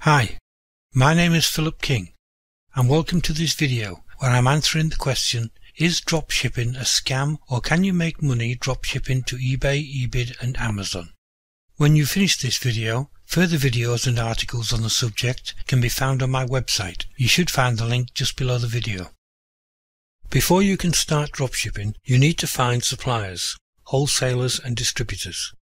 Hi, my name is Philip King and welcome to this video where I'm answering the question, is dropshipping a scam or can you make money dropshipping to eBay, ebid and Amazon? When you finish this video, further videos and articles on the subject can be found on my website. You should find the link just below the video. Before you can start dropshipping, you need to find suppliers, wholesalers and distributors.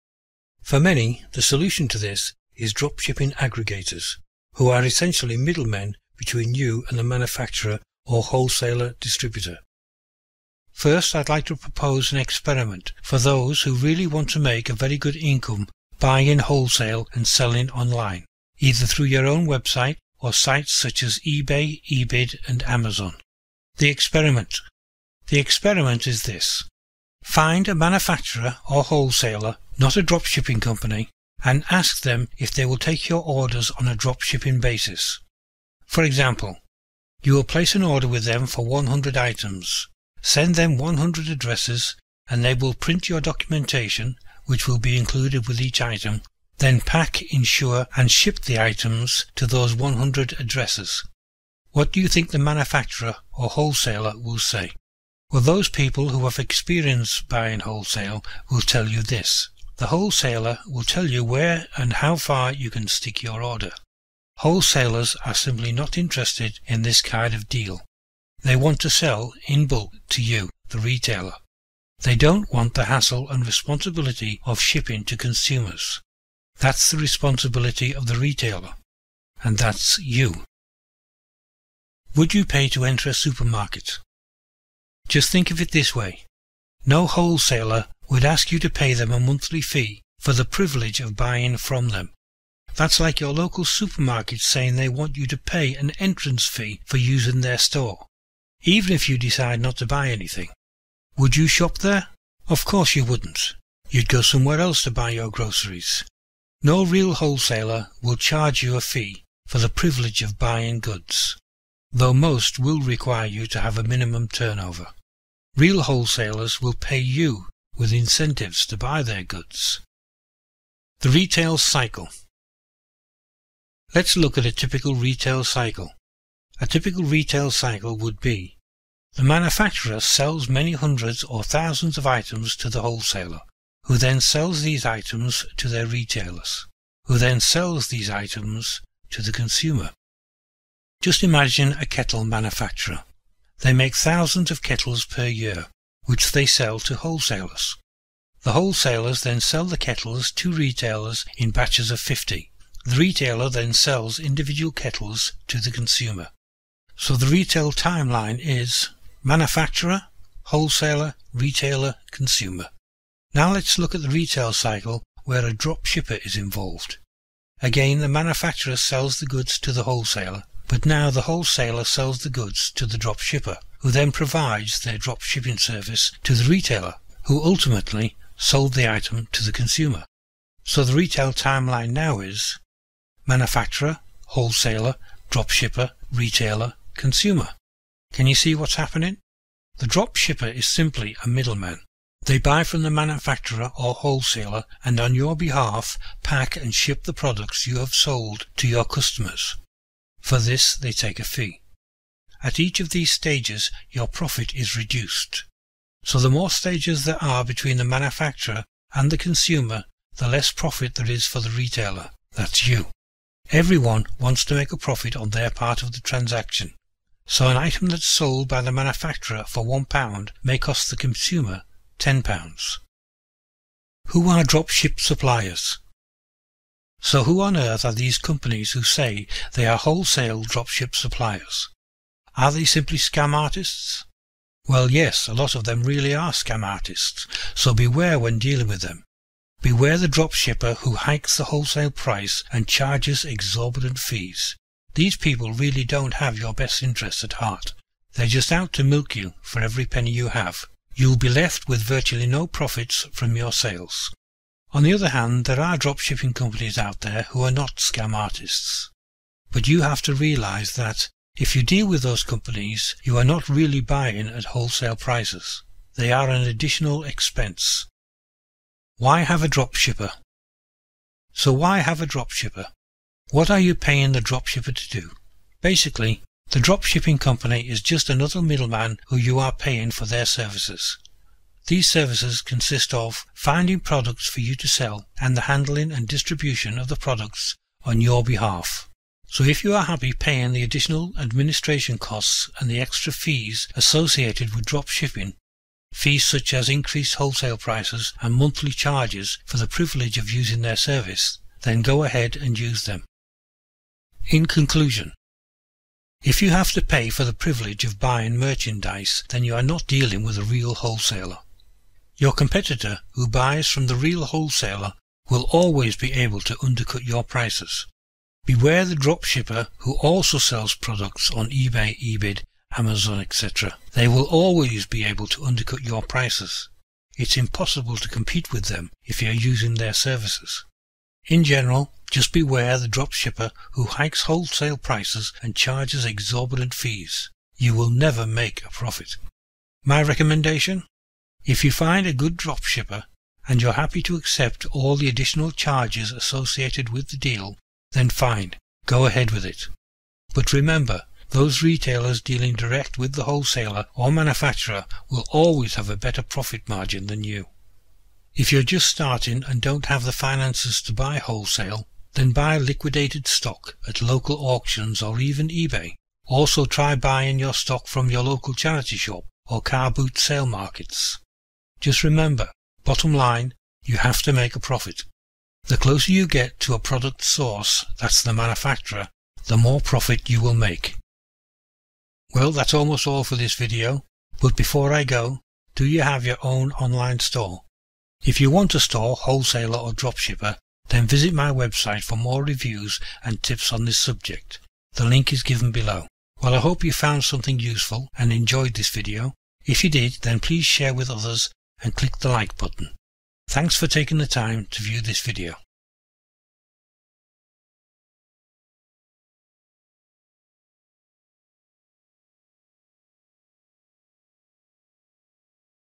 For many, the solution to this is dropshipping aggregators, who are essentially middlemen between you and the manufacturer or wholesaler distributor. First, I'd like to propose an experiment for those who really want to make a very good income buying wholesale and selling online, either through your own website or sites such as eBay, ebid and Amazon. The experiment is this. Find a manufacturer or wholesaler, not a dropshipping company, and ask them if they will take your orders on a dropshipping basis. For example, you will place an order with them for 100 items. Send them 100 addresses and they will print your documentation, which will be included with each item, then pack, insure and ship the items to those 100 addresses. What do you think the manufacturer or wholesaler will say? Well, those people who have experience buying wholesale will tell you this. The wholesaler will tell you where and how far you can stick your order. Wholesalers are simply not interested in this kind of deal. They want to sell in bulk to you, the retailer. They don't want the hassle and responsibility of shipping to consumers. That's the responsibility of the retailer, and that's you. Would you pay to enter a supermarket? Just think of it this way. No wholesaler would ask you to pay them a monthly fee for the privilege of buying from them. That's like your local supermarket saying they want you to pay an entrance fee for using their store, even if you decide not to buy anything. Would you shop there? Of course you wouldn't. You'd go somewhere else to buy your groceries. No real wholesaler will charge you a fee for the privilege of buying goods, though most will require you to have a minimum turnover. Real wholesalers will pay you with incentives to buy their goods. The retail cycle. Let's look at a typical retail cycle. A typical retail cycle would be: the manufacturer sells many hundreds or thousands of items to the wholesaler, who then sells these items to their retailers, who then sells these items to the consumer. Just imagine a kettle manufacturer. They make thousands of kettles per year, which they sell to wholesalers. The wholesalers then sell the kettles to retailers in batches of 50. The retailer then sells individual kettles to the consumer. So the retail timeline is manufacturer, wholesaler, retailer, consumer. Now let's look at the retail cycle where a drop shipper is involved. Again, the manufacturer sells the goods to the wholesaler, but now the wholesaler sells the goods to the drop shipper, who then provides their drop shipping service to the retailer, who ultimately sold the item to the consumer. So the retail timeline now is manufacturer, wholesaler, drop shipper, retailer, consumer. Can you see what's happening? The drop shipper is simply a middleman. They buy from the manufacturer or wholesaler and on your behalf pack and ship the products you have sold to your customers. For this they take a fee. At each of these stages your profit is reduced. So the more stages there are between the manufacturer and the consumer, the less profit there is for the retailer. That's you. Everyone wants to make a profit on their part of the transaction. So an item that's sold by the manufacturer for £1 may cost the consumer £10. Who are dropship suppliers? So who on earth are these companies who say they are wholesale dropship suppliers? Are they simply scam artists? Well, yes, a lot of them really are scam artists, so beware when dealing with them. Beware the dropshipper who hikes the wholesale price and charges exorbitant fees. These people really don't have your best interests at heart. They're just out to milk you for every penny you have. You'll be left with virtually no profits from your sales. On the other hand, there are dropshipping companies out there who are not scam artists. But you have to realize that if you deal with those companies, you are not really buying at wholesale prices. They are an additional expense. Why have a dropshipper? So why have a dropshipper? What are you paying the dropshipper to do? Basically, the dropshipping company is just another middleman who you are paying for their services. These services consist of finding products for you to sell and the handling and distribution of the products on your behalf. So if you are happy paying the additional administration costs and the extra fees associated with dropshipping, fees such as increased wholesale prices and monthly charges for the privilege of using their service, then go ahead and use them. In conclusion, if you have to pay for the privilege of buying merchandise, then you are not dealing with a real wholesaler. Your competitor who buys from the real wholesaler will always be able to undercut your prices. Beware the dropshipper who also sells products on eBay, ebid, Amazon, etc. They will always be able to undercut your prices. It's impossible to compete with them if you are using their services. In general, just beware the dropshipper who hikes wholesale prices and charges exorbitant fees. You will never make a profit. My recommendation? If you find a good dropshipper and you're happy to accept all the additional charges associated with the deal, then fine, go ahead with it. But remember, those retailers dealing direct with the wholesaler or manufacturer will always have a better profit margin than you. If you're just starting and don't have the finances to buy wholesale, then buy liquidated stock at local auctions or even eBay. Also try buying your stock from your local charity shop or car boot sale markets. Just remember, bottom line, you have to make a profit. The closer you get to a product source, that's the manufacturer, the more profit you will make. Well, that's almost all for this video, but before I go, do you have your own online store? If you want a store, wholesaler or dropshipper, then visit my website for more reviews and tips on this subject. The link is given below. Well, I hope you found something useful and enjoyed this video. If you did, then please share with others and click the like button. Thanks for taking the time to view this video.